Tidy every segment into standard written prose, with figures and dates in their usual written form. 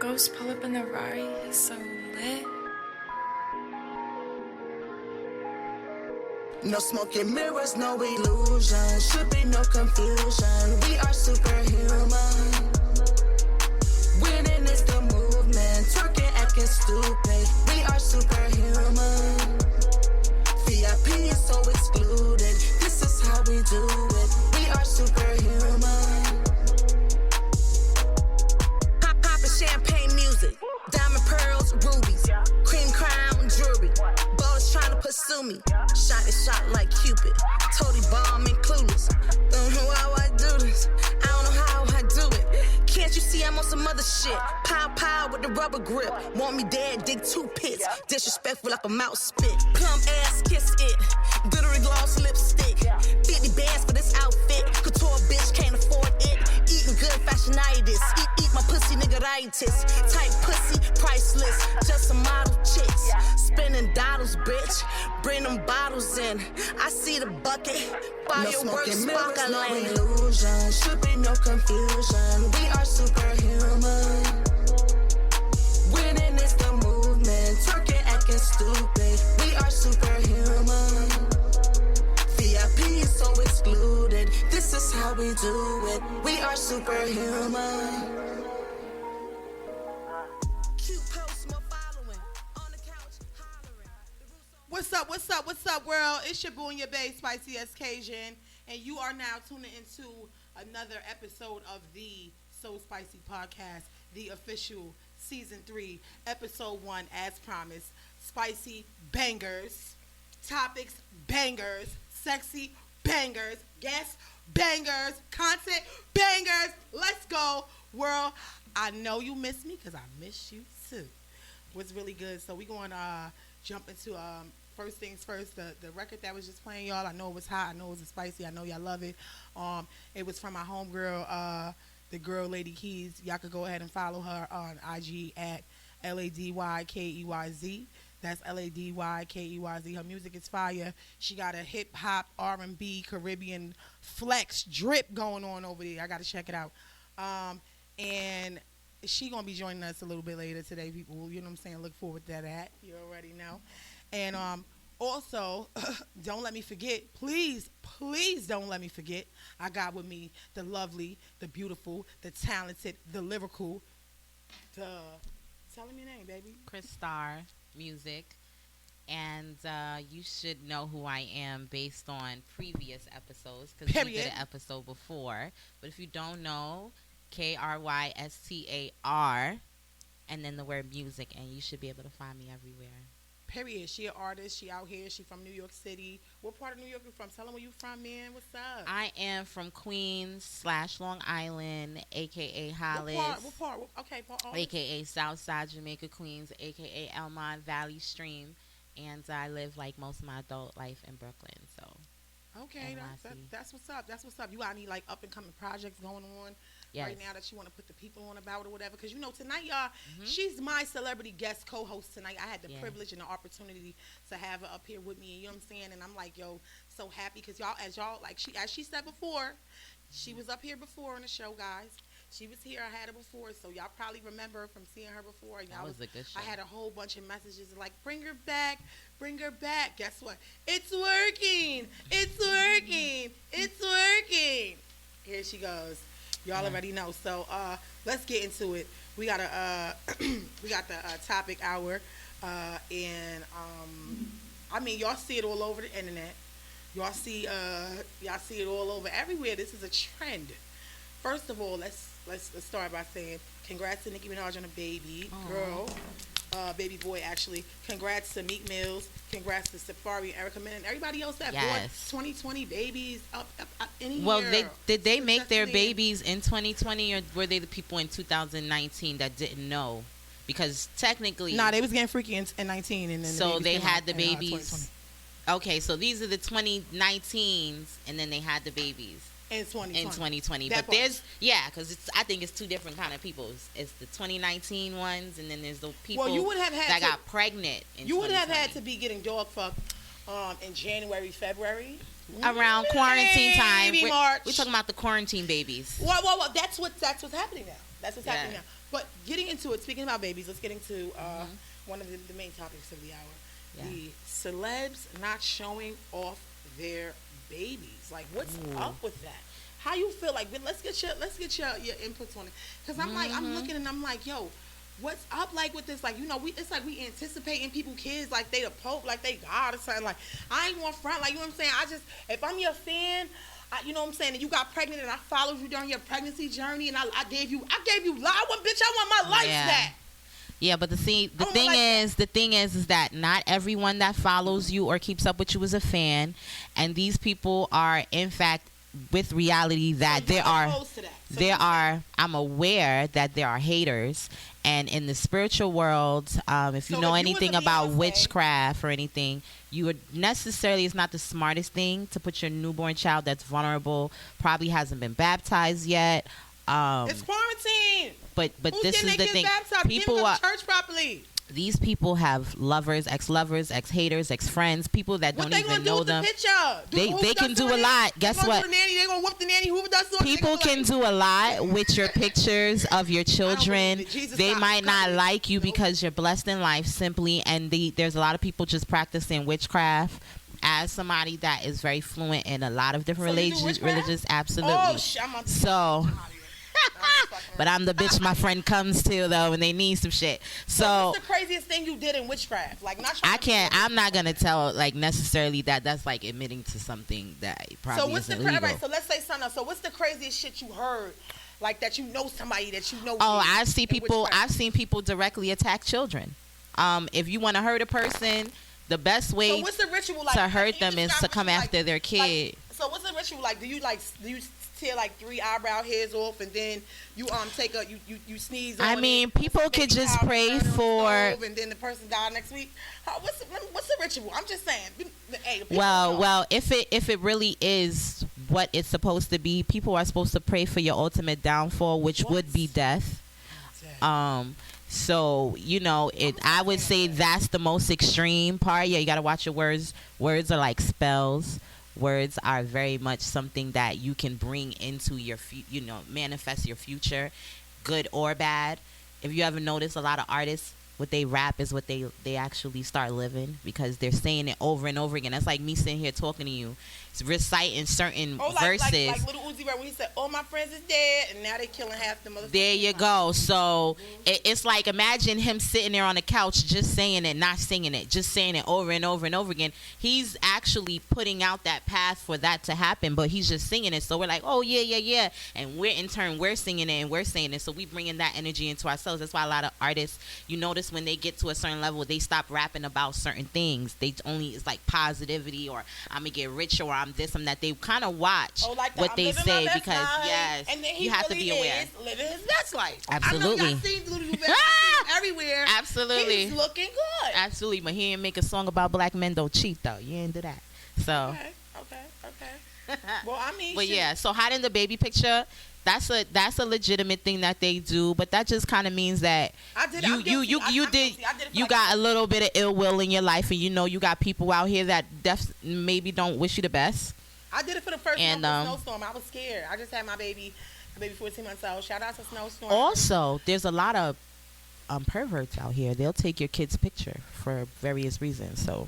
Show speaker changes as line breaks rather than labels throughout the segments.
ghost pull up in the Rari, he's so lit.
No smoking mirrors, no illusion. Should be no confusion. We are superhuman. Winning is the movement. Twerking, acting stupid. We are superhuman. VIP is so excluded. This is how we do it. We are superhuman. Poppin' champagne music. Diamond pearls, rubies. Cream crown, jewelry. Ballers trying to pursue me. Shot like Cupid. Toady bomb and clueless. Don't know how I do this. I don't know how I do it. Can't you see I'm on some other shit? Pow pow with the rubber grip. Want me dead, dig 2 pits. Disrespectful like a mouse spit. Plum ass, kiss it. Glittery gloss lipstick. 50 bands for this outfit. Couture bitch can't afford it. Eating good fashionitis. Eat my pussy niggeritis. Tight pussy, priceless. Just some model chicks. Spinning dollars, bitch. Bring them bottles in. I see the bucket. Fireworks, sparkling. No illusion. Should be no confusion. We are superhuman. Winning is the movement. Twerking, acting stupid. We are superhuman. VIP is so excluded. This is how we do it. We are superhuman.
What's up, world? It's your boo and your bae, Spicee Cajun, and you are now tuning into another episode of the So Spicee Podcast, the official Season 3, Episode 1, as promised. Spicy bangers, topics bangers, sexy bangers, guests bangers, content bangers. Let's go, world. I know you miss me because I miss you too. What's really good. So we're going to jump into first things first, the record that was just playing, y'all. I know it was hot. I know it was spicy. I know y'all love it. It was from my homegirl, the girl Lady Keys. Y'all could go ahead and follow her on IG at LADYKEYZ. That's LADYKEYZ. Her music is fire. She got a hip hop, R&B, Caribbean flex drip going on over there. I got to check it out. And she gonna be joining us a little bit later today, people. You know what I'm saying? Look forward to that. You already know. And also, don't let me forget, please don't let me forget, I got with me the lovely, the beautiful, the talented, the lyrical, tell him your name, baby.
Kystarmusic. And you should know who I am based on previous episodes, because we did an episode before. But if you don't know, Kystar, and then the word music, and you should be able to find me everywhere.
Period. She an artist. She out here. She from New York City. What part of New York you from? Tell them where you from, man. What's up?
I am from Queens/Long Island, a.k.a. Hollis.
What part? Okay, part.
A.k.a. Southside Jamaica, Queens, a.k.a. Elmont Valley Stream. And I live, like, most of my adult life in Brooklyn, so.
Okay, that's what's up. That's what's up. You got any, like, up-and-coming projects going on? Yes. Right now that you want to put the people on about or whatever, because tonight, y'all, she's my celebrity guest co-host tonight. I had the privilege and the opportunity to have her up here with me, and you know what I'm saying? And I'm like, yo, so happy because y'all, like as she said before, she was up here before on the show, guys. She was here. I had her before, so y'all probably remember her from seeing her before. And
that was a good show.
I had a whole bunch of messages like, bring her back, bring her back. Guess what? It's working. It's working. It's working. Here she goes. Y'all already know. So let's get into it. We got the topic hour, and I mean, y'all see it all over the internet. Y'all see it all over everywhere. This is a trend. First of all, let's start by saying congrats to Nicki Minaj on a baby girl, baby boy actually. Congrats to Meek Mills. Congrats to Safari and Erica Mena and everybody else that bought 2020 babies up in here.
Well, did they make their babies in 2020, or were they the people in 2019 that didn't know? Because technically,
they was getting freaky in 19, and then
so they had the babies. Okay, so these are the 2019s, and then they had the babies.
In 2020.
But because I think it's two different kind of people. It's the 2019 ones, and then there's the people that got pregnant in 2020.
You would have had to be getting dog fucked in January, February.
Around quarantine time.
Maybe March.
We're talking about the quarantine babies.
Well, that's what's happening now. That's what's happening now. But getting into it, speaking about babies, let's get into one of the main topics of the hour. Yeah. The celebs not showing off their babies. Like, what's up with that? How you feel? Like, let's get your inputs on it. Because I'm like, I'm looking and I'm like, yo, what's up like with this? Like, you know, it's like we anticipating people kids like they the Pope, like they God or something. Like, I ain't going front, like, you know what I'm saying? If I'm your fan, you know what I'm saying, and you got pregnant and I followed you during your pregnancy journey and I gave you live one, bitch, I want my life back.
Yeah, but the thing is that not everyone that follows you or keeps up with you is a fan, and these people are in fact with reality that I'm aware that there are haters, and in the spiritual world, if you know anything about witchcraft or anything, you would necessarily, it's not the smartest thing to put your newborn child that's vulnerable, probably hasn't been baptized yet.
It's quarantine.
But this is the thing. People
are church properly.
These people have lovers, ex-lovers, ex-haters, ex-friends, people that don't even know them. They can do a lot. Guess what?
They gonna whoop the nanny.
People can do a lot with your pictures of your children. They might not like you because you're blessed in life simply, and there's a lot of people just practicing witchcraft. As somebody that is very fluent in a lot of different religions, absolutely. So. But I'm the bitch my friend comes to though when they need some shit. So
what's the craziest thing you did in witchcraft? Like,
I'm not gonna tell like necessarily that's like admitting to something that probably isn't legal.
Right, so let's say something else. So what's the craziest shit you heard? Like that you know somebody that you know.
Oh, I've seen people directly attack children. If you want to hurt a person, the best way
what's the ritual like?
To hurt them is to come after their kid.
So what's the ritual like? Do you tear like 3 eyebrow hairs off and then you you sneeze on
people could just pray for
and then the person died next week. What's the ritual? I'm just saying. Hey,
well, if it really is what it's supposed to be, people are supposed to pray for your ultimate downfall, which would be death. So, you know, I would say that's the most extreme part. Yeah, you got to watch your words. Words are like spells. Words are very much something that you can bring into your, manifest your future, good or bad. If you ever notice, a lot of artists, what they rap is what they actually start living because they're saying it over and over again. That's like me sitting here talking to you, reciting certain verses.
Like Little Uzi Vert when he said, "All my friends is dead," and now they're killing half the motherfuckers.
There you go. So it's like imagine him sitting there on the couch just saying it, not singing it, just saying it over and over and over again. He's actually putting out that path for that to happen, but he's just singing it. So we're like, oh yeah, and we're singing it and we're saying it. So we bringing that energy into ourselves. That's why a lot of artists, you notice when they get to a certain level, they stop rapping about certain things. It's like positivity or I'm gonna get rich or I'm this, I'm that. They kind of watch what they say because you have to be aware.
Living his best life.
Absolutely.
I've seen Little everywhere.
Absolutely.
He's looking good.
Absolutely, but he didn't make a song about black men don't cheat though. You didn't do that. So.
Okay. Well,
But yeah, so hiding the baby picture. That's a legitimate thing that they do, but that just kind of means that you got a little bit of ill will in your life, and you got people out here that maybe don't wish you the best.
I did it for the first month of Snowstorm. I was scared. I just had my baby 14 months old. Shout out to Snowstorm.
Also, there's a lot of perverts out here. They'll take your kid's picture for various reasons, so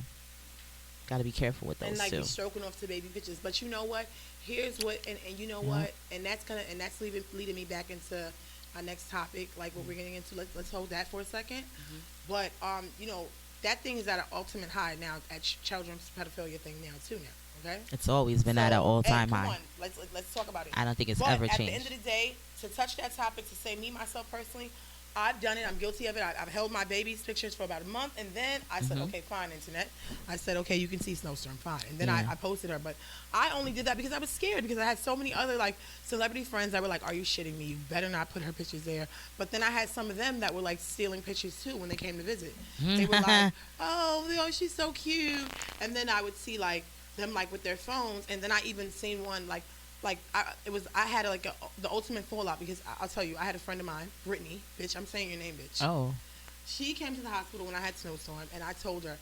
got to be careful with those
and
too.
Be stroking off to baby pictures, but you know what? Here's what, and you know what, and that's leading me back into our next topic, like what we're getting into. Let's hold that for a second. But that thing is at an ultimate high now at children's pedophilia thing now too. Okay,
it's always been at an all-time high.
On. Let's talk about it.
I don't think it's ever changed.
At the end of the day, to touch that topic, to say me myself personally, I've done it. I'm guilty of it. I've held my baby's pictures for about a month, and then I said, okay, fine, internet. I said, okay, you can see Snowstorm, fine. And then I posted her, but I only did that because I was scared because I had so many other like celebrity friends that were like, are you shitting me? You better not put her pictures there. But then I had some of them that were like stealing pictures too when they came to visit. They were like, oh, she's so cute. And then I would see like them like with their phones, and then I even seen one I had like the ultimate fallout because I'll tell you, I had a friend of mine, Brittany, bitch, I'm saying your name, bitch.
Oh.
She came to the hospital when I had Snowstorm, and I told her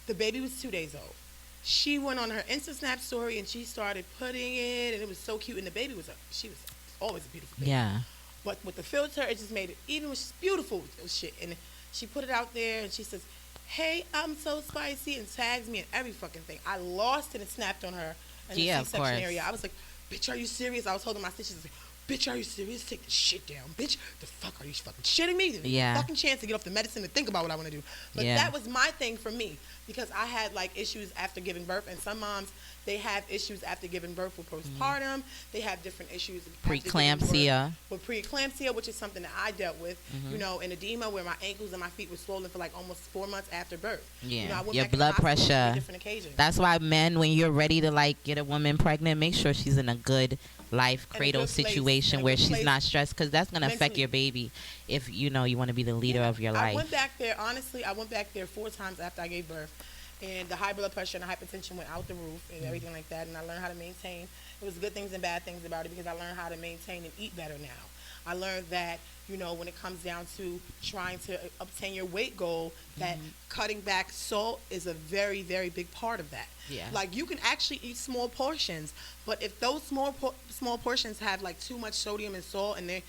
the baby was 2 days old. she went on her Insta Snap story and she started putting it, and it was so cute. And the baby she was always a beautiful baby.
Yeah.
But with the filter, it just made it even when she's beautiful shit. And she put it out there and she says, "Hey, I'm so spicy," and tags me in every fucking thing. I lost it and snapped on her in the C-section area. I was like, "Bitch, are you serious?" I was holding my stitches. Like, "Bitch, are you serious? Take this shit down, bitch. The fuck are you fucking shitting me?"
Yeah.
Fucking chance to get off the medicine and think about what I want to do. But that was my thing for me because I had like issues after giving birth, and some moms they have issues after giving birth with postpartum. They have different issues
preeclampsia.
With preeclampsia, which is something that I dealt with. You know, and edema where my ankles and my feet were swollen for like almost 4 months after birth.
Yeah.
You know, I went
your
back in the
blood
hospital
pressure.
on different occasions.
That's why men, when you're ready to like get a woman pregnant, make sure she's in a good life
In a
cradle
good place,
situation
in a
where
good
she's
place
not stressed, because that's gonna affect
mentally.
your baby if you know you want to be the leader of your life.
I went back there, honestly, I went back there 4 times after I gave birth. And the high blood pressure and the hypertension went out the roof and everything like that. And I learned how to maintain. It was good things and bad things about it because I learned how to maintain and eat better now. I learned that, you know, when it comes down to trying to obtain your weight goal, that cutting back salt is a very, very big part of that.
Yeah.
Like, you can actually eat small portions, but if those small portions have like too much sodium and salt, and they're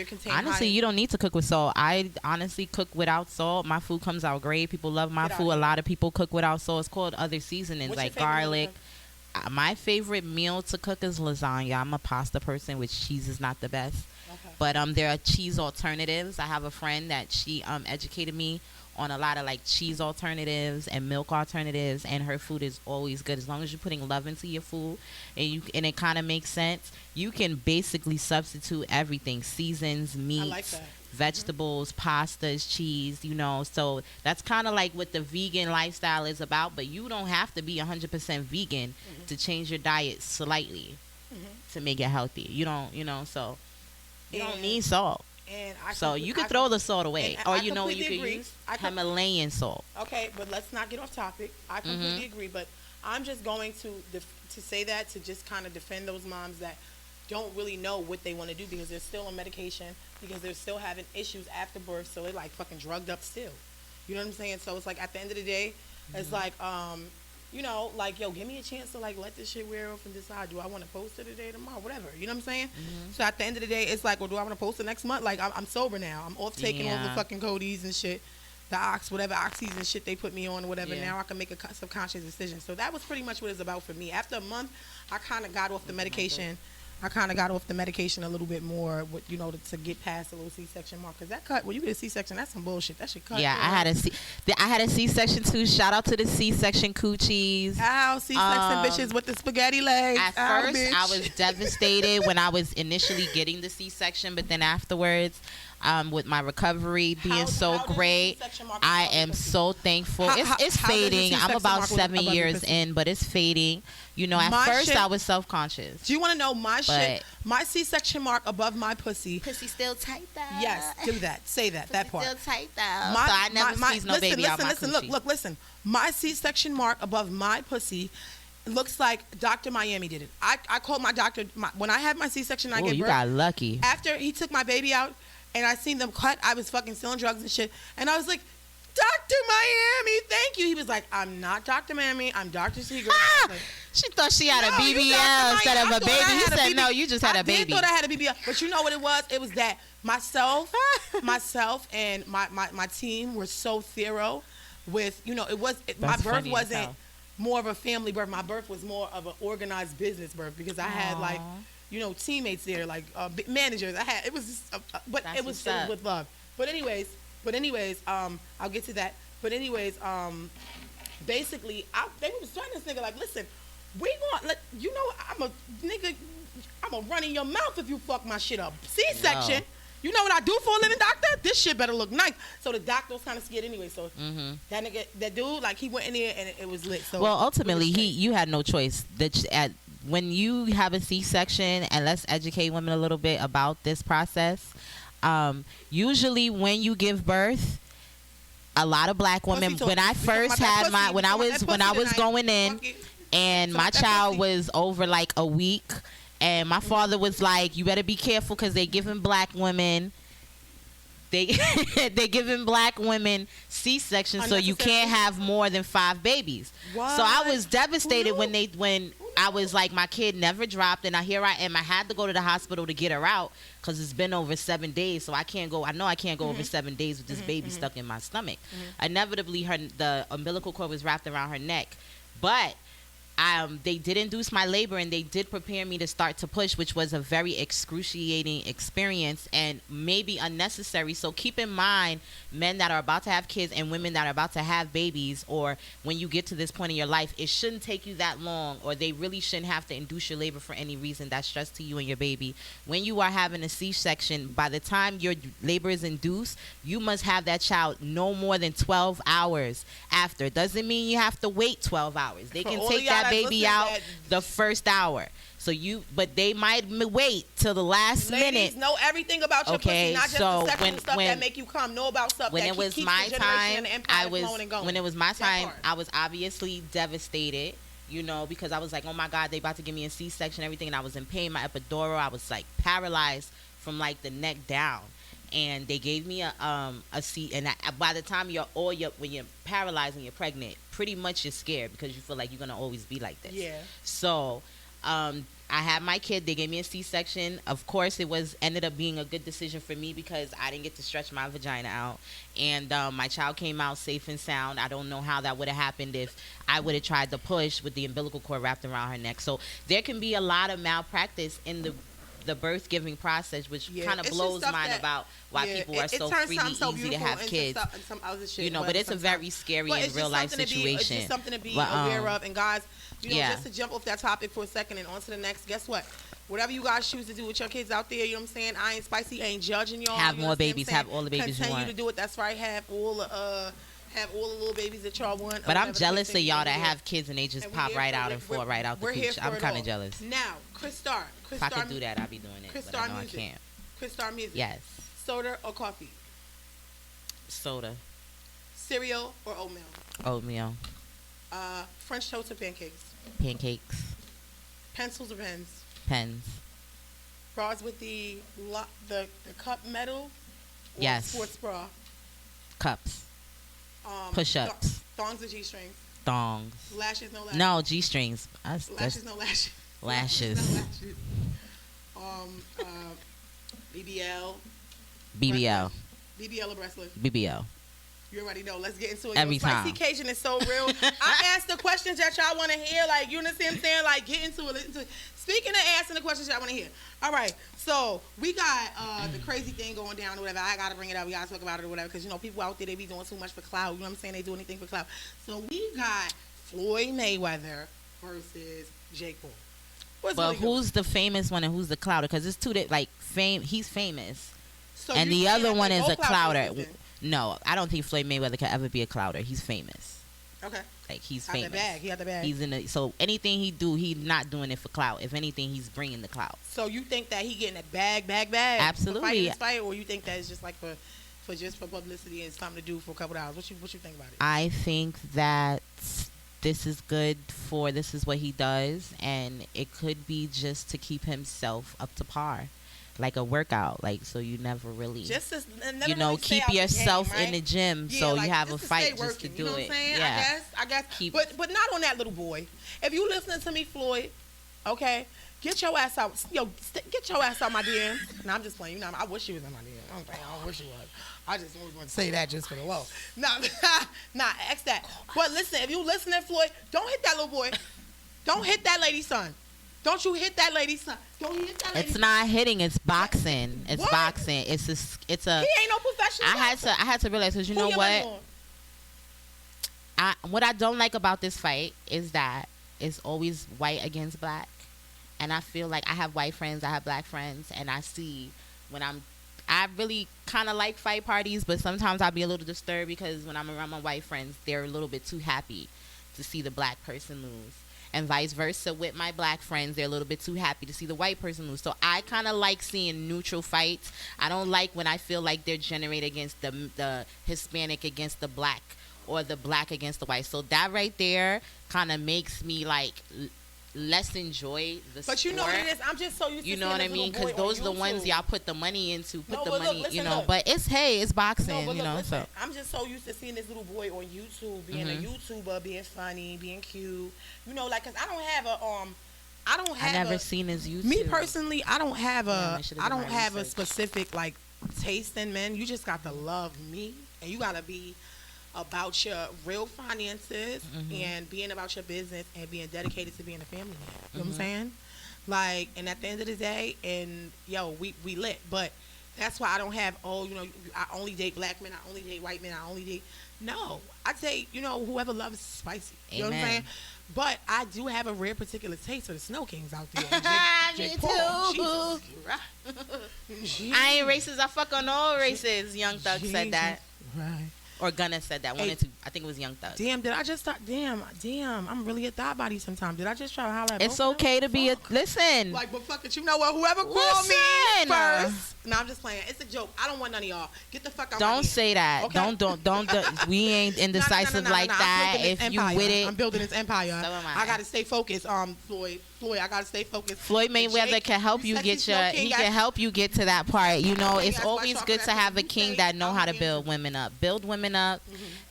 contained.
Honestly, you don't need to cook with salt. I honestly cook without salt. My food comes out great. People love my food. A lot of people cook without salt. It's called other seasonings like garlic. My favorite meal to cook is lasagna. I'm a pasta person, which cheese is not the best.
Okay.
But there are cheese alternatives. I have a friend that she educated me on a lot of like cheese alternatives and milk alternatives, and her food is always good as long as you're putting love into your food, and it kind of makes sense. You can basically substitute everything: seasons, meats, vegetables, pastas, cheese. You know, so that's kind of like what the vegan lifestyle is about. But you don't have to be 100% vegan to change your diet slightly to make it healthy. You don't, so you don't need salt.
And
you can throw the salt away, or you can
agree.
use Himalayan salt.
Okay, but let's not get off topic. I completely agree, but I'm just going to say that to just kind of defend those moms that don't really know what they want to do because they're still on medication, because they're still having issues after birth, so they're like fucking drugged up still. You know what I'm saying? So it's like at the end of the day, it's like you know, like, yo, give me a chance to like let this shit wear off and decide, do I want to post it today, tomorrow, whatever. You know what I'm saying? So at the end of the day, it's like, well, do I want to post it next month? Like, I'm sober now. I'm off taking all the fucking codees and shit, the oxys and shit they put me on or whatever. Now I can make a subconscious decision. So that was pretty much what it's about for me. After a month, I kind of got off the medication. A little bit more, you know, to get past the little C-section mark. Because that cut, when you get a C-section, that's some bullshit. That shit cut.
Yeah, I had a C-section too. Shout out to the C-section coochies.
Ow, C-section bitches with the spaghetti legs.
At first, I was devastated when I was initially getting the C-section, but then afterwards, with my recovery being so great, I am so thankful. It's fading. I'm about 7 years in, but it's fading. You know, at first I was self-conscious.
Do you want to know my shit? My C-section mark above my pussy.
Pussy still tight though.
Yes, do that. Say that. That part.
Still tight though. So I never squeeze no baby out my coochie.
Look, listen. My C-section mark above my pussy looks like Dr. Miami did it. I called my doctor when I had my C-section. I gave birth.
You got lucky.
After he took my baby out, and I seen them cut, I was fucking selling drugs and shit. And I was like, Dr. Miami, thank you. He was like, I'm not Dr. Miami, I'm Dr. Seeger. Like,
she thought she had a BBL instead of a baby. He said, no, you just had a baby.
I thought I had a BBL. But you know what it was? It was that myself and my team were so thorough with, you know, my birth wasn't more of a family birth. My birth was more of an organized business birth because I had like, you know, teammates there, like managers. It was just, but it was filled with love. But anyways, I'll get to that. But anyways, basically, they was trying to nigga like, listen, we want, you know, I'm a run in your mouth if you fuck my shit up. C-section. No. You know what I do for a living, doctor? This shit better look nice. So the doctor was kind of scared anyway. So that dude, like, he went in there and it was lit. So
well, ultimately, you had no choice. When you have a C-section, and let's educate women a little bit about this process. Usually, when you give birth, a lot of black women. When I first had when I was going in, and my child was over like a week. And my father was like, you better be careful because they giving black women they they giving black women C-sections so you can't have more than 5 babies.
What?
So I was devastated when I was like, my kid never dropped, and here I am. I had to go to the hospital to get her out because it's been over 7 days, so I can't go. I know I can't go over 7 days with this baby stuck in my stomach. Inevitably, the umbilical cord was wrapped around her neck, but they did induce my labor, and they did prepare me to start to push, which was a very excruciating experience and maybe unnecessary. So keep in mind, men that are about to have kids and women that are about to have babies, or when you get to this point in your life, it shouldn't take you that long, or they really shouldn't have to induce your labor for any reason. That's stress to you and your baby. When you are having a C-section, by the time your labor is induced, you must have that child no more than 12 hours after. Doesn't mean you have to wait 12 hours. They can take that baby out the first hour. So but they might wait till the last minute.
Ladies, know everything about your pussy, not just the sexual stuff that make you come. Know about stuff
when
that
it was
keeps
my
the generation
time,
and the empire flowing and going.
When it was my time, I was obviously devastated, because I was like, oh my God, they about to give me a C-section, everything, and I was in pain. My epidural, I was like paralyzed from like the neck down. And they gave me a seat, and by the time when you're paralyzed and you're pregnant, pretty much you're scared because you feel like you're gonna always be like this.
Yeah.
So, I had my kid. They gave me a C-section. Of course, it ended up being a good decision for me because I didn't get to stretch my vagina out, and my child came out safe and sound. I don't know how that would have happened if I would have tried to push with the umbilical cord wrapped around her neck. So there can be a lot of malpractice in the birth giving process, which kind of blows mine about why people are so freely easy to have kids. But it's a very scary and real life situation.
It's just something to be aware of. And guys, just to jump off that topic for a second and on to the next, guess what? Whatever you guys choose to do with your kids out there, you know what I'm saying? I ain't Spicee, ain't judging y'all.
Have more babies, have all the babies you want.
Continue to do it, that's right. Have all the little babies that y'all want.
But I'm jealous of y'all that have kids and they just pop right out and fall right out the cooch. I'm kind of jealous.
Now, Kystar.
If I could do that, I'd be doing it. But I know I can't.
Kystarmusic.
Yes.
Soda or coffee?
Soda.
Cereal or oatmeal?
Oatmeal.
French toast or pancakes?
Pancakes.
Pencils or pens?
Pens.
Bras with the cup metal? Or
yes.
Sports bra?
Cups. Push-ups.
Thongs or G-strings?
Thongs.
Lashes, no lashes?
No, G-strings.
Lashes, no lashes?
Lashes.
No lashes. BBL.
BBL.
BBL or breastless?
BBL.
You already know. Let's get into it.
Every time.
Spicee Cajun is so real. I ask the questions that y'all want to hear. Like, you understand what I'm saying? Like, get into it. Listen to it. Speaking of asking the questions y'all want to hear. All right. So, we got the crazy thing going down or whatever. I got to bring it up. We got to talk about it or whatever. Because, people out there, they be doing too much for clout. You know what I'm saying? They do anything for clout. So, we got Floyd Mayweather versus Jake Paul.
But who's the famous one and who's the clouder? Because it's two that he's famous,
so
and the other one is a clouder. No, I don't think Floyd Mayweather could ever be a clouder. He's famous.
Okay.
Like he's famous.
He got the bag.
He's so anything he do, he's not doing it for clout. If anything, he's bringing the clout.
So you think that he getting a bag?
Absolutely.
For fight, or you think that it's just like for publicity and something to do for a couple of hours? What you think about it?
I think that this is good this is what he does, and it could be just to keep himself up to par, like a workout, so you never really keep yourself in the gym, so you have a fight just to do it.
Yeah, I guess. But not on that little boy. If you listening to me, Floyd, okay, get your ass out. Get your ass out my DMs. No, I'm just playing. I wish you was in my DMs. I wish you was. I just always want to say that just for the low. Nah, X that. But listen, if you listening, Floyd, don't hit that little boy. Don't hit that lady's son. Don't you hit that lady's son. Don't you hit that lady's son.
It's not hitting. It's boxing. It's boxing. It's a.
He ain't no professional.
I had to realize, because you know what? What I don't like about this fight is that it's always white against black, and I feel like I have white friends, I have black friends, and I see when I really kind of like fight parties, but sometimes I'll be a little disturbed because when I'm around my white friends, they're a little bit too happy to see the black person lose. And vice versa with my black friends, they're a little bit too happy to see the white person lose. So I kind of like seeing neutral fights. I don't like when I feel like they're generated against the Hispanic against the black or the black against the white. So that right there kind of makes me let's enjoy the sport.
But you know what it is? I'm just so used to
You know
seeing
what I
this little
mean? Because
boy
those
on
are the ones
YouTube.
y'all put the money into.
No, but look, listen,
you know.
look.
But it's boxing,
No, but
you
look,
know.
listen,
So
I'm just so used to seeing this little boy on YouTube being a YouTuber, being funny, being cute. You know, like, cause I don't have
I never seen his YouTube.
Me personally, I don't have
I should've
I
done
don't
my
have a
research.
specific like taste in men. You just got to love me, and you got to be about your real finances and being about your business and being dedicated to being a family man. You know what I'm saying? Like, and at the end of the day, and yo, we lit. But that's why I don't have, I only date black men, I only date white men, I only date. No, I date, whoever loves spicy. You know what I'm
Amen.
saying? But I do have a rare particular taste for the Snow Kings out there.
Me
Jake Paul,
too.
Jesus.
I ain't racist. I fuck on all races. Young Thug said that.
Right.
Or Gunna said that. One
Hey.
or two. I think it was Young Thug.
Damn, did I just start? Damn, I'm really a thought body sometimes. Did I just try to holler at
It's
both of them?
okay to be a listen.
Like, but fuck it, you know what? Whoever called me
Listen.
first. No, I'm just playing. It's a joke. I don't want none of y'all. Get the fuck out.
Don't say that.
Okay?
Don't. We ain't indecisive like that.
I'm building this
If you
empire.
with it,
I'm building this empire.
So am I.
I gotta stay focused. Floyd, I gotta stay focused.
Floyd Mayweather
Jake,
can help you
sexy
get
Snow
your.
King
He
got-
can help you get to that part. You know,
King
it's
got
always
white
good to
chocolate
have a
after
king
you
that
say,
know how to
I'm
build women up. Build women up.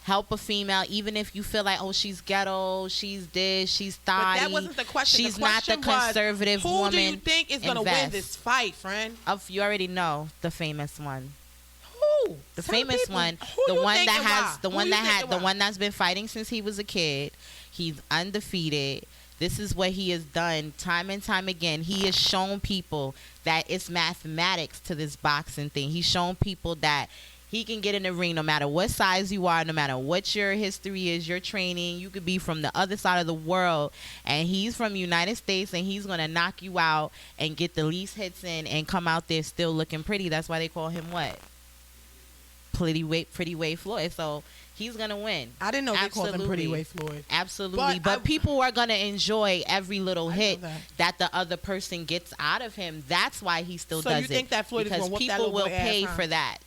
Help a female, even if you feel like, oh, she's ghetto, she's this, she's
But
thotty.
that wasn't the question.
She's
the
not the
question was,
conservative
who
woman.
do you think is gonna win
Invest.
this fight, friend?
You already know the famous one.
Who?
The
Tell
famous
people.
one,
Who
the
you
one
think
that
and
has,
why?
the
Who
one
you
that
think
had,
and
the
why?
one that's been fighting since he was a kid. He's undefeated. This is what he has done time and time again. He has shown people that it's mathematics to this boxing thing. He's shown people that he can get in the ring no matter what size you are, no matter what your history is, your training. You could be from the other side of the world, and he's from the United States, and he's going to knock you out and get the least hits in and come out there still looking pretty. That's why they call him what? Pretty Wade Floyd. So he's going to win.
I didn't know they called him Pretty
Absolutely.
Way Floyd.
Absolutely.
But
But
I-
people are going to enjoy every little
I know
hit
that.
that the other person gets out of him. That's why he still
So
does
you
it.
think that Floyd is
because
gonna whoop that
people
little
will
boy ass,
pay
huh?
for that.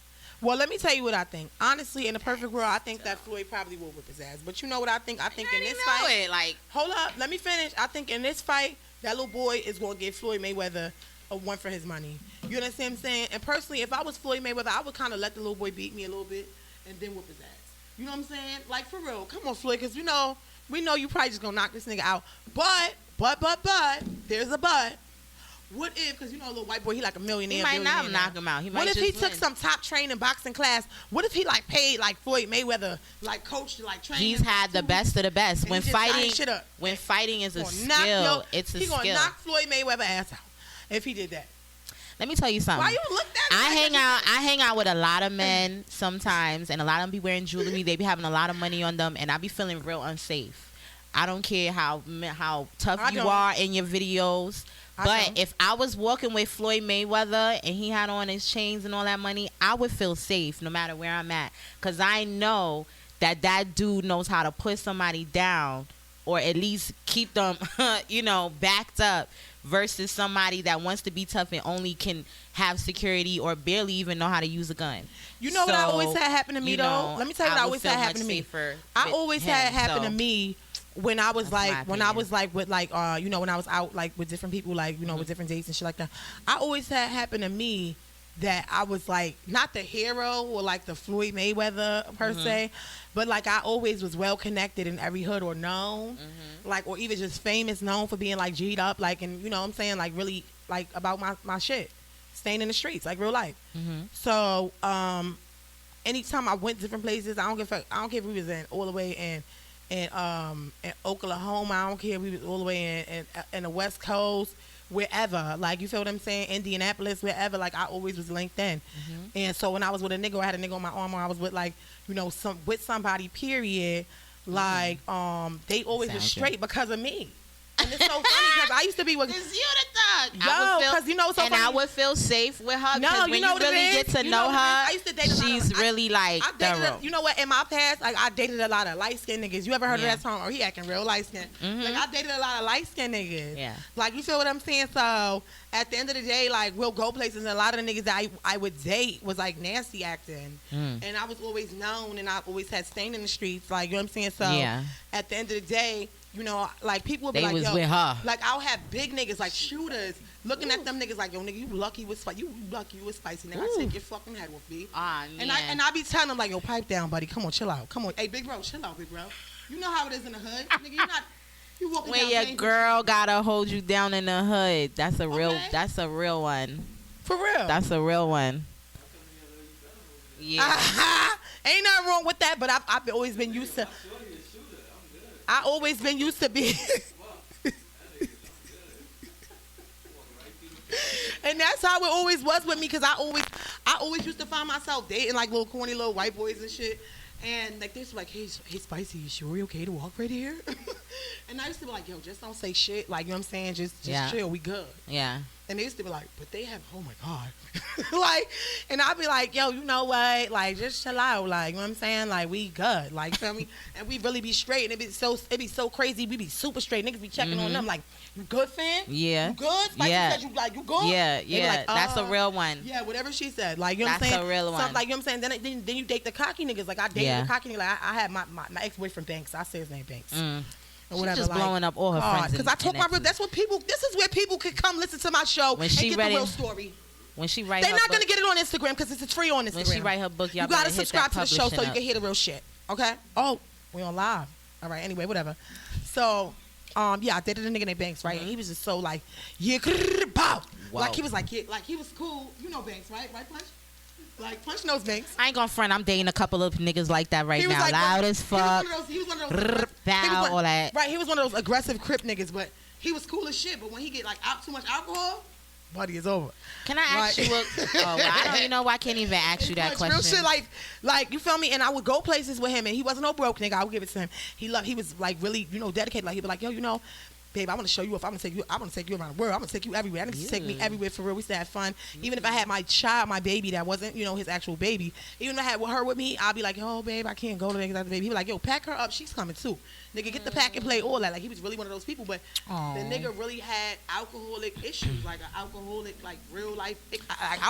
Well, let me tell you what I think. Honestly, in the perfect world, I think that Floyd probably will whip his ass. But you know what I think? I think in this fight,
like,
hold up, let me finish. I think in this fight, that little boy is going to give Floyd Mayweather a one for his money. You understand what I'm saying? And personally, if I was Floyd Mayweather, I would kind of let the little boy beat me a little bit and then whip his ass. You know what I'm saying? Like, for real. Come on, Floyd, because we know you probably just going to knock this nigga out. But, there's a but. What if, because a little white boy, he like a millionaire.
he might not
billionaire
knock
now.
him out. He might
What if
just
he took
win.
some top training boxing class? What if he like paid like Floyd Mayweather, like coached, like trained?
He's
him
had the
2
best of the best.
and
When
he just got his
fighting,
shit up.
when fighting is a
Gonna knock
skill, it's a
He gonna
skill.
knock Floyd Mayweather ass out if he did that.
Let me tell you something.
Why you look that?
I hang out with a lot of men sometimes, and a lot of them be wearing jewelry. They be having a lot of money on them, and I be feeling real unsafe. I don't care how tough
I
you
don't.
are in your videos,
I
but
don't.
if I was walking with Floyd Mayweather and he had on his chains and all that money, I would feel safe no matter where I'm at, because I know that dude knows how to put somebody down or at least keep them, backed up. Versus somebody that wants to be tough and only can have security or barely even know how to use a gun.
You know what I always had happen to me
you
though?
know,
Let me tell you what I
would
always
feel
had
much
happen to me.
safer
I
with
always
him,
had it happen
so
to me when I was
that's my
like when I
opinion.
was like with like when I was out like with different people like with different dates and shit like that. I always had happen to me that I was like not the hero or like the Floyd Mayweather per se, but like I always was well connected in every hood or known, like or even just famous, known for being like G'd up, like and what I'm saying, like really like about my shit, staying in the streets like real life. So anytime I went different places, I don't care if we was in all the way in Oklahoma, I don't care if we was all the way in the West Coast, wherever, like you feel what I'm saying, Indianapolis, wherever, like I always was linked in. And so when I was with a nigga, or I had a nigga on my arm, or I was with like with somebody, period, like they always was
Sounds
straight because of me. And it's so funny because I used to be with
It's you the thug.
Yo, 'cause you know what's so
and
funny?
I would feel safe with her.
No,
because
you
when
know
you
what it
really
is?
get to
You
know
know what it is?
her,
I used to date a lot of-
she's really like
I dated,
thorough.
you know what? In my past, like I dated a lot of light skinned niggas. You ever heard
Yeah.
of that song? Or he acting real light skinned. Like I dated a lot of light skinned niggas.
Yeah.
Like you feel what I'm saying? So at the end of the day, like we'll go places, and a lot of the niggas that I would date was like nasty acting, and I was always known, and I always had stain in the streets. Like you know what I'm saying? So
Yeah.
at the end of the day, You know, like people would be
They
like,
was
yo,
with her.
like I'll have big niggas like shooters looking at them niggas like, yo, nigga, you lucky with Spicee. You lucky you with Spicee, nigga. I take your fucking head off, B. And I be telling them like, yo, pipe down, buddy. Come on, chill out. Come on, hey, big bro, chill out, big bro. You know how it is in the hood, nigga. You're not. You walking
When
down
your
Main
girl gotta hold you down in the hood, that's a real.
Okay.
That's a real one.
for real.
That's a real one. Yeah.
Ain't nothing wrong with that, but I've always been used to. I always been used to be. And that's how it always was with me, because I always used to find myself dating like little corny little white boys and shit. And like they used to be like, hey Spicee, you sure you okay to walk right here? And I used to be like, yo, just don't say shit. Like, you know what I'm saying? Just chill, we good.
Yeah.
And they used to be like, but they have, oh my God. Like, and I'd be like, yo, you know what? Like, just chill out. Like, you know what I'm saying? Like, we good. Like, feel me? And we really be straight. And it be so crazy. We be super straight. Niggas be checking on them like, you good, fam?
Yeah.
You good? Like,
Yeah.
you said you good?
Yeah,
They be
yeah.
like,
That's a real one.
Yeah, whatever she said. Like, you know what I'm
That's
saying?
a real one.
Like, you know what I'm saying? Then you date the cocky niggas. Like, I dated the cocky nigga. Like, I had my ex-boyfriend Banks. I say his name Banks. Or
She's
whatever,
just blowing up all her friends.
Because I talk my real. That's what people. This is where people could come listen to my show
When
and
she
get
ready-
the real story.
When she write
They're
her
not
book,
gonna get it on Instagram because it's free on Instagram.
when she write her book, y'all
you gotta
better hit
subscribe
that
to the show so
publishing
you can hear the real shit. Okay? Oh, we on live. All right. Anyway, whatever. So, yeah, I dated a nigga named Banks, right? And he was just so like, yeah, pow.
Wow.
Like he was like, yeah, like he was cool. You know Banks, right? Right, Punch? Like Punch knows Banks.
I ain't gonna front. I'm dating a couple of niggas like that right
He was
now.
like
Loud as fuck.
He was one of those.
Bow, all that.
Right, he was one of those aggressive Crip niggas, but he was cool as shit. But when he get like out too much alcohol, buddy, it's over.
Can I ask
Right.
you? I don't. You know, I can't even ask you that
Real
question.
shit, like you feel me? And I would go places with him, and he wasn't no broke nigga. I would give it to him. He was like really, dedicated. Like he'd be like, yo, babe, I want to show you. If I'm gonna take you, I want to take you around the world. I'm gonna take you everywhere. I need to take me everywhere for real. We used to have fun. Even if I had my child, my baby, that wasn't, his actual baby. Even if I had her with me, I'd be like, oh, babe, I can't go to niggas after the baby. He'd be like, yo, pack her up. She's coming too. Nigga, get the pack and play, all that. Like he was really one of those people. But the nigga really had alcoholic issues, like an alcoholic, like real life.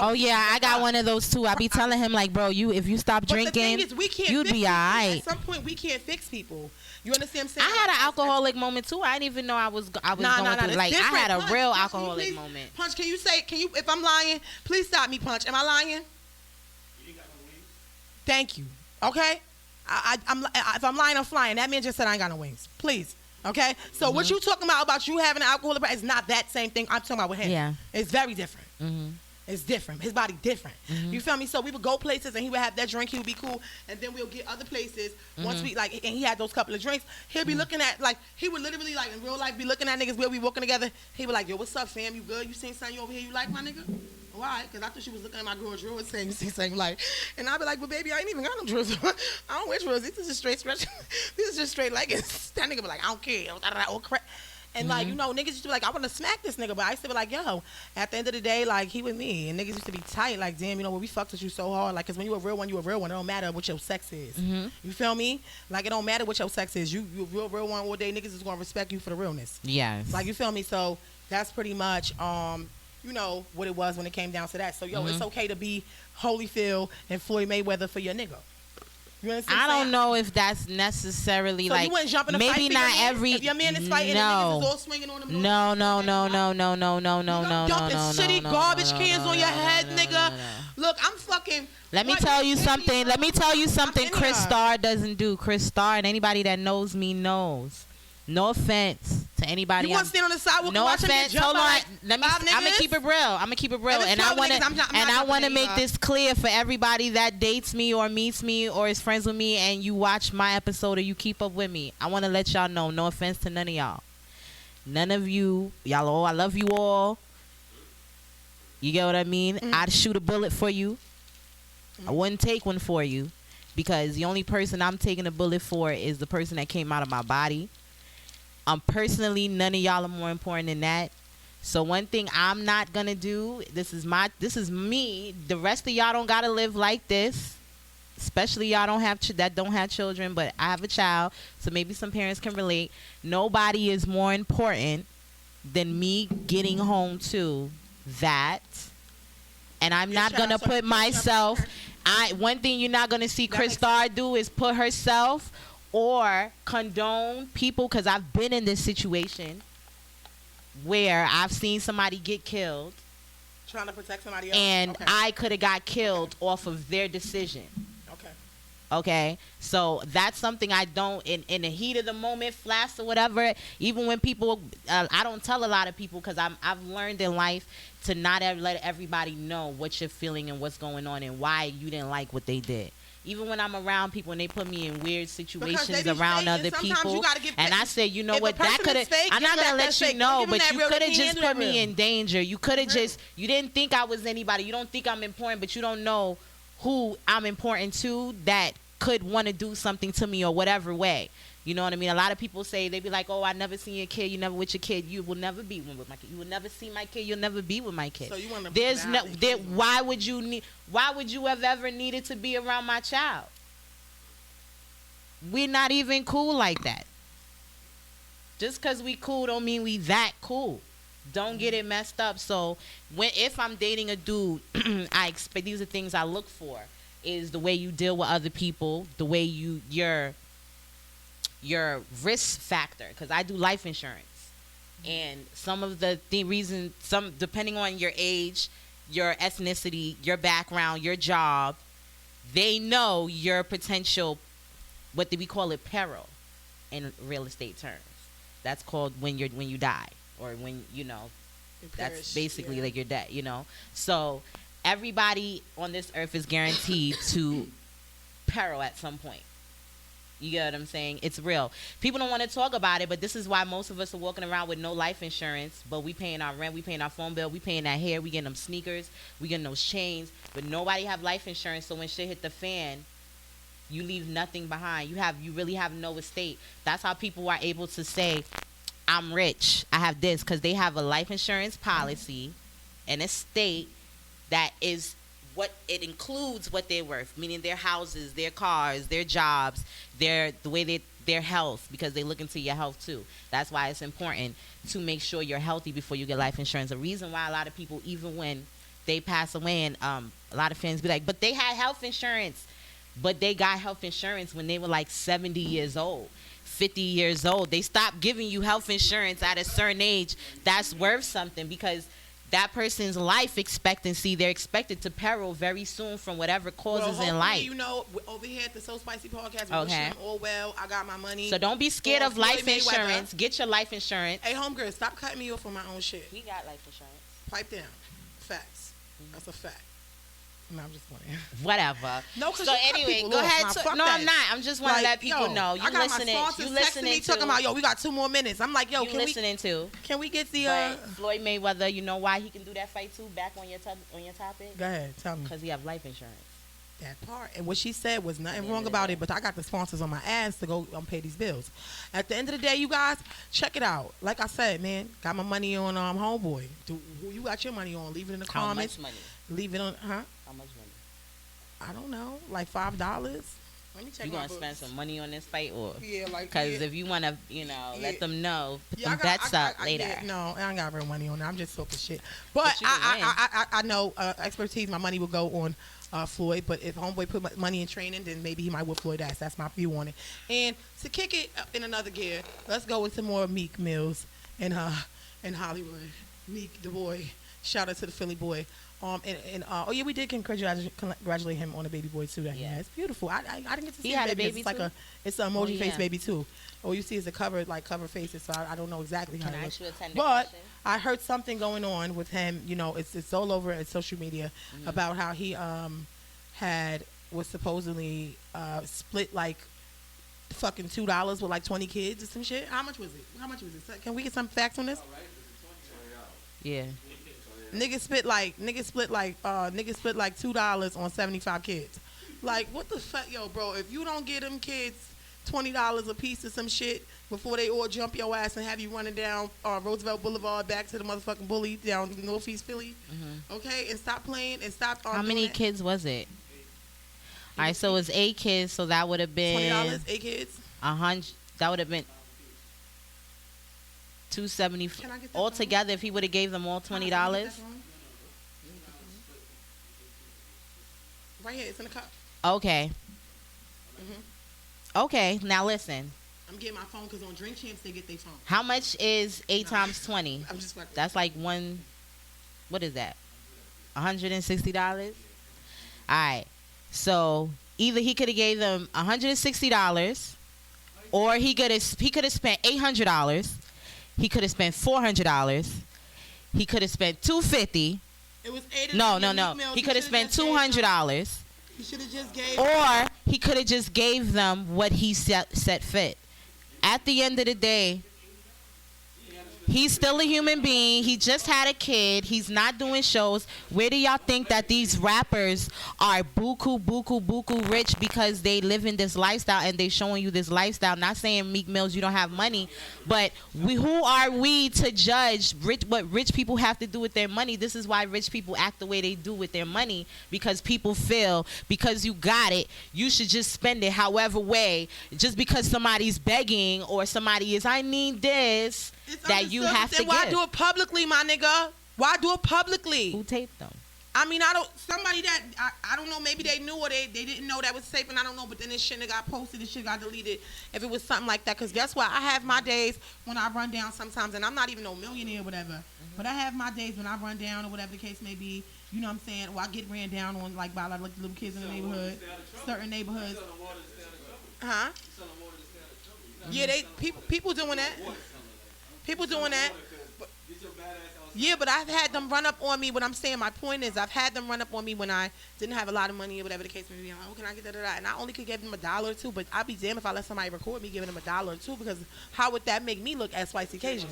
Oh yeah, I got one of those too. I be telling him like, bro, if you stop
But the
drinking,
thing is, we can't
you'd
fix
be
people.
alright.
At some point, we can't fix people. You understand what I'm saying?
I had an alcoholic moment too. I didn't even know I was going through.
It's
Like I
different.
had a
Punch,
real
Punch, can you
alcoholic
please-
moment.
Punch, if I'm lying, please stop me, Punch. Am I lying? Thank you. Okay? If I'm lying, I'm flying. That man just said I ain't got no wings. Please. Okay? So what you talking about you having an alcoholic is not that same thing I'm talking about with him.
Yeah.
It's very different.
Mm-hmm.
It's different. His body different. You feel me? So we would go places and he would have that drink. He would be cool. And then we'll get other places. Once we and he had those couple of drinks, he'll be looking at he would literally in real life be looking at niggas. We'll be walking together. He would like, yo, what's up, fam? You good? You seen something over here you like, my nigga? Why? Because I thought she was looking at my girl drawers saying you see something like. And I'd be like, well, baby, I ain't even got no drawers. I don't wear drawers. These is just straight stretch. These is just straight leggings. That nigga be like, I don't care. Oh crap. And niggas used to be like, I want to smack this nigga, but I used to be like, yo, at the end of the day, like, he with me. And niggas used to be tight, like, damn, we fucked with you so hard. Like, because when you a real one, you a real one. It don't matter what your sex is. You feel me? Like, it don't matter what your sex is. You a real one all day. Niggas is going to respect you for the realness.
Yes.
Like, you feel me? So, that's pretty much, what it was when it came down to that. So, yo, it's okay to be Holyfield and Floyd Mayweather for your nigga. You understand?
I don't know if that's necessarily
so
like
you wouldn't jump in a
maybe
fight
not
for your man?
every
If your man is fighting and niggas is all swinging on him.
No.
Dumping shitty garbage cans on your head, nigga. Look, I'm fucking.
Let me tell you something. Chris Starr doesn't do. Chris Starr and anybody that knows me knows. No offense to anybody.
You want to stand on the sidewalk
no
and watch
offense.
him get
Hold on.
I'm
gonna keep it real. And I want to make this clear for everybody that dates me or meets me or is friends with me and you watch my episode or you keep up with me. I want to let y'all know. No offense to none of y'all. None of y'all all. I love you all. You get what I mean? I'd shoot a bullet for you. I wouldn't take one for you because the only person I'm taking a bullet for is the person that came out of my body. Personally, none of y'all are more important than that. So one thing I'm not gonna do, this is me. The rest of y'all don't gotta live like this. Especially y'all don't have children, but I have a child, so maybe some parents can relate. Nobody is more important than me getting home to that. And I'm not gonna put myself. One thing you're not gonna see Chris Starr do is put herself or condone people, because I've been in this situation where I've seen somebody get killed
Trying to protect somebody else.
and
Okay.
I could have got killed off of their decision. Okay, so that's something I don't, in the heat of the moment, flash or whatever. Even when people, I don't tell a lot of people, because I've learned in life to not let everybody know what you're feeling and what's going on and why you didn't like what they did. Even when I'm around people and they put me in weird situations around other people, and I say, you know what, that could have, I'm not gonna let you know, but you could have just put me in danger. You could have just, you didn't think I was anybody. You don't think I'm important, but you don't know who I'm important to that could want to do something to me or whatever way. You know what I mean? A lot of people say, they be like, oh, I never seen your kid. You never with your kid. You will never be with my kid. You will never see my kid. You'll never be with my kid.
So you want to
There's no, there, why would you have ever needed to be around my child? We're not even cool like that. Just because we cool don't mean we that cool. Don't get it messed up. So if I'm dating a dude, I expect, these are things I look for, is the way you deal with other people, the way your risk factor, because I do life insurance, and some of the reason, some depending on your age, your ethnicity, your background, your job, they know your potential, what do we call it, peril in real estate terms. That's called when you die, or when that's basically like your death, So everybody on this earth is guaranteed to peril at some point. You get what I'm saying? It's real. People don't want to talk about it, but this is why most of us are walking around with no life insurance, but we paying our rent, we paying our phone bill, we paying that hair, we getting them sneakers, we getting those chains, but nobody have life insurance, so when shit hit the fan, you leave nothing behind. You really have no estate. That's how people are able to say, I'm rich, I have this, because they have a life insurance policy, an estate that is what it includes, what they're worth, meaning their houses, their cars, their jobs, their health, because they look into your health too. That's why it's important to make sure you're healthy before you get life insurance. The reason why a lot of people, even when they pass away, and a lot of fans be like, but they had health insurance, but they got health insurance when they were like 70 years old, 50 years old. They stopped giving you health insurance at a certain age that's worth something, because that person's life expectancy, they're expected to peril very soon from whatever causes in life.
Over here at the So Spicee Podcast, we wish them all well. I got my money.
So don't be scared of life insurance. Get your life insurance.
Hey, homegirl, stop cutting me off on my own shit.
We got life insurance.
Pipe down. Facts. That's a fact. No, I'm just playing.
Whatever.
No, because
so anyway, go ahead. No, I'm not. I'm just want to let people know. You listening? You listening to?
Talking about, we got 2 more minutes. I'm like,
you listening to?
Can we get the
Floyd Mayweather? You know why he can do that fight too? Back on your topic.
Go ahead, tell me.
Because he have life insurance.
That part, and what she said was nothing wrong about it, but I got the sponsors on my ass to go pay these bills. At the end of the day, you guys, check it out. Like I said, man, got my money on Homeboy. Who you got your money on? Leave it in the comments.
How much money?
Leave it on, huh?
How much money?
I don't know, like $5. Let me check.
You gonna spend some money on this fight, or
because
if you wanna, let them know, put them bets up later.
No, I ain't got real money on that. I'm just talking shit. But I know expertise. My money will go on Floyd. But if Homeboy put money in training, then maybe he might whip Floyd ass. That's my view on it. And to kick it up in another gear, let's go into more Meek Mills and Hollywood. Meek, the boy. Shout out to the Philly boy. We did congratulate him on a baby boy too that he has. Beautiful. I didn't get to see
he had
a baby.
It's like
too? It's an emoji face baby too. All you see is the cover faces, so I don't know exactly how it looks. But I heard something going on with him. It's all over at social media about how he was supposedly split like fucking $2 with like 20 kids or some shit. How much was it? Can we get some facts on this?
Yeah.
Niggas split like $2 on 75 kids. Like, what the fuck, yo, bro? If you don't get them kids $20 a piece or some shit before they all jump your ass and have you running down Roosevelt Boulevard back to the motherfucking bully down Northeast Philly, okay? And stop playing and stop.
How many kids was it? All right, so it was 8 kids, so that would have been
$20. 8 kids.
100. That would have been $270 altogether. If he would have gave them all $20.
Right here, it's in the cup.
Okay. Okay, now listen.
I'm getting my phone because on Drink Champs they get their phone.
How much is 8 times 20?
I'm just fucking.
That's like what is that? $160? Alright. So either he could have gave them $160 or he could have spent $800. He could have spent $400. He could have spent $250.
It was 8
No. He could have spent $200.
He should have just gave.
Or he could have just gave them what he set fit. At the end of the day, he's still a human being. He just had a kid. He's not doing shows. Where do y'all think that these rappers are buku rich because they live in this lifestyle and they showing you this lifestyle? Not saying Meek Mills, you don't have money, but who are we to judge what rich people have to do with their money? This is why rich people act the way they do with their money, because people feel because you got it, you should just spend it however way. Just because somebody's begging or somebody is, I need this,
It's
that you have to
then why
give.
do it publicly, my nigga? Why do it publicly?
Who taped them?
I mean, somebody that, I don't know, maybe they knew or they didn't know that was safe, and I don't know, but then this shit got posted, this shit got deleted, if it was something like that, because guess what? I have my days when I run down sometimes, and I'm not even no millionaire or whatever, but I have my days when I run down or whatever the case may be, you know what I'm saying, or I get ran down on, like, by like little kids in the neighborhood, certain neighborhoods. Huh? Yeah, people doing that. People doing that. Yeah, but I've had them run up on me. What I'm saying, my point is, I've had them run up on me when I didn't have a lot of money or whatever the case may be. Oh, can I get that? And I only could give them $1 or $2, but I'd be damned if I let somebody record me giving them $1 or $2, because how would that make me look as Spicee Cajun?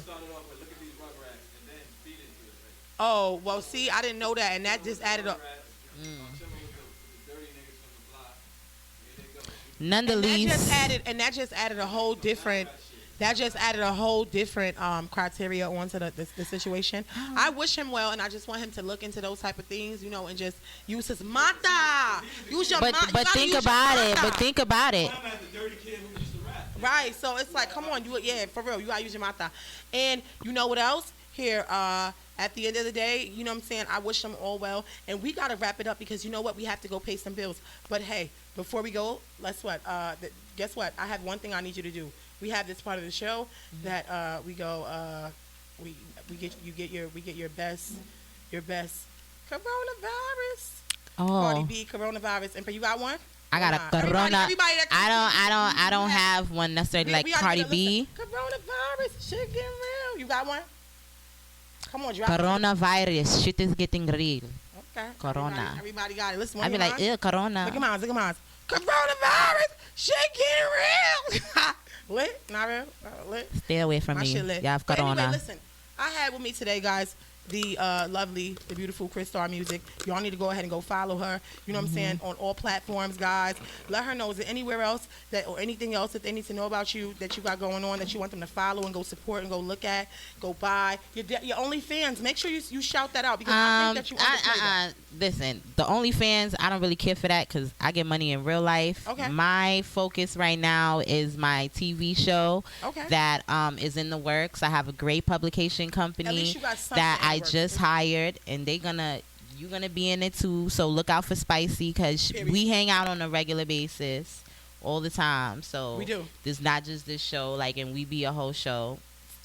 Oh, well, see, I didn't know that, and that just added up.
Nonetheless,
That just added a whole different. That just added a whole different criteria onto the situation. I wish him well, and I just want him to look into those type of things, you know, and just use his mata. Use your mata.
But think about it. But think about it.
Right. So it's like, come on, for real, you gotta use your mata. And you know what else? Here, at the end of the day, you know what I'm saying? I wish them all well, and we gotta wrap it up because you know what? We have to go pay some bills. But hey, before we go, guess what? I have one thing I need you to do. We have this part of the show that we get your best coronavirus.
Oh,
Cardi B coronavirus, and for you got one?
I got a corona. I don't have one necessarily like Cardi B.
Coronavirus, shit getting real. You got one? Come on, drop
Coronavirus, shit is getting real.
Okay.
Corona.
Everybody got it. Listen,
I be like, ew, corona.
Look at mine. Coronavirus, shit getting real. Lit? Not real? Lit?
Stay away from
My
me.
shit lit.
You have
But
corona.
anyway, listen, I had with me today, guys, the the beautiful Kystarmusic. Y'all need to go ahead and go follow her. You know what I'm saying? On all platforms, guys. Let her know. Is there anywhere else or anything else that they need to know about you that you got going on that you want them to follow and go support and go look at, go buy? Your OnlyFans. Make sure you shout that out because I think that you underplay that.
Listen, the OnlyFans, I don't really care for that because I get money in real life.
Okay.
My focus right now is my TV show that is in the works. I have a great publication company
At least you got something
that
in the
I
works.
just hired, and you're gonna be in it too. So look out for Spicee because we hang out on a regular basis all the time. So
We do.
It's not just this show, and we be a whole show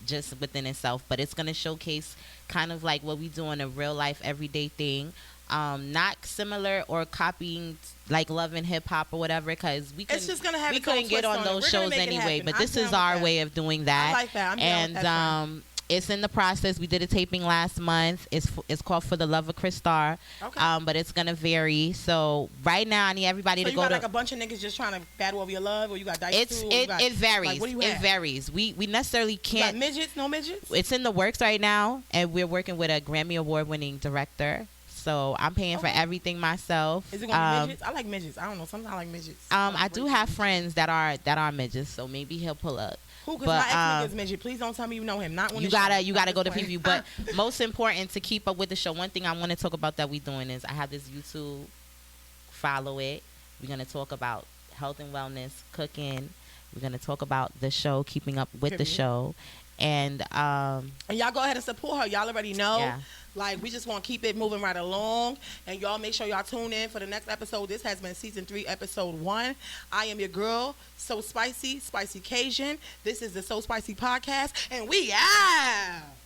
just within itself, but it's gonna showcase kind of like what we do in a real life everyday thing. Not similar or copying like Love and Hip Hop or whatever, because we
It's just gonna have
we
its own
couldn't get
twist
on
on it.
those
We're gonna
shows
make it
anyway.
happen.
But
I'm
this
down
is
with
our
that.
way of doing that.
I like that. I'm down with
And
that.
it's in the process. We did a taping last month. It's called For the Love of Crystar.
Okay.
But it's gonna vary. So right now I need everybody
So
to
you
go
got
to.
like a bunch of niggas just trying to battle over your love, or you got dice too?
It varies.
Like, what do you
It
have?
varies. We necessarily
You got
can't.
midgets? No midgets?
It's in the works right now, and we're working with a Grammy Award winning director. So I'm paying for everything myself.
Is it gonna be midgets? I like midgets. I don't know. Sometimes I like midgets.
I do have friends that are midgets, so maybe he'll pull up.
Who? Because
But,
my ex nigga's midget. Please don't tell me you know him. Not when
You
the show.
gotta go to
At this
preview.
point.
But most important to keep up with the show, one thing I want to talk about that we're doing is I have this YouTube. Follow it. We're gonna talk about health and wellness, cooking. We're gonna talk about the show, keeping up with the
Period.
show, And
y'all go ahead and support her. Y'all already know.
Yeah.
Like, we just want to keep it moving right along. And y'all make sure y'all tune in for the next episode. This has been season 3, episode 1. I am your girl, So Spicee, Spicee Cajun. This is the So Spicee podcast. And we out.